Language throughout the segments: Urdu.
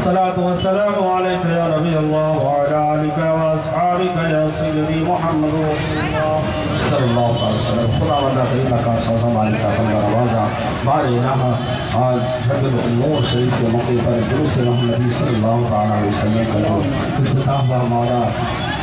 الصلاة والسلام عليك يا نبي الله وعلى آلك وأصحابك يا سيدي محمد رسول الله صلی اللہ علیہ وسلم. خدا بندہ کریم کا سازہ مالک کا بندہ روازہ بار الہ آج جب نور شریف کے موقع پر درود محمدی صلی اللہ علیہ وسلم کا جو افتتاح ہوا مولا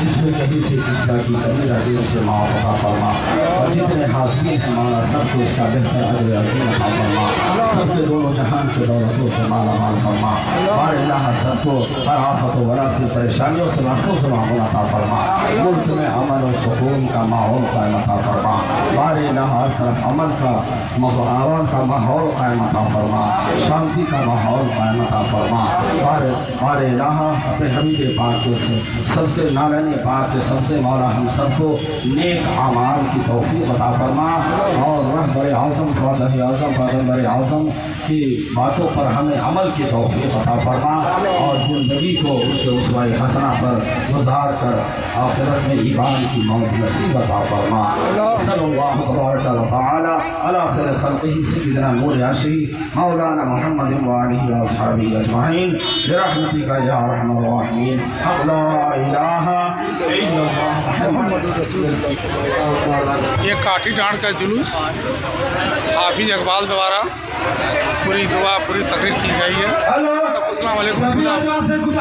اس میں کہیں سے اس طرح کی کمی رہی اسے معاف عطا فرما اور جتنے حاضرین ہیں مولا سب کو اس کا بہتر اجر عظیم عطا فرما سب کے دونوں جہان کے دولتوں سے مالا مال فرما بار الہ سب کو ہر آفت و بلا سے پریشانیوں سے محفوظ معمول عطا فرما ملک میں امن و سکون کا ماحول قائم عطا فرما بار الہ ہر طرف امن کا مظاہران کا ماحول قائم عطا فرما شانتی کا ماحول قائم عطا فرما بار الہ اپنے حبیب پاک کے سب سے نالین پاک کے سب سے مولا ہم سب کو نیک اعمال کی توفیق عطا فرما اور رہبر اعظم قائد اعظم پیغمبر اعظم کی باتوں پر ہمیں عمل کی توفیق عطا فرما اور زندگی کو ان کے اسوہ حسنہ پر گزار کر آخرت میں ایمان کی موت نصیب عطا فرما. صلی اللہ تبارک و تعالی علی خیر خلقہ سیدنا نور عرشہ مولانا محمد وآلہ واصحابہ اجمعین برحمتک یا ارحم الراحمین. حق لا الہ الا اللہ محمد رسول اللہ. یہ کاٹھی ڈانٹ کا جلوس حافظ اقبال دوارا پوری دعا پوری تقریر کی گئی ہے. سب کو السلام علیکم.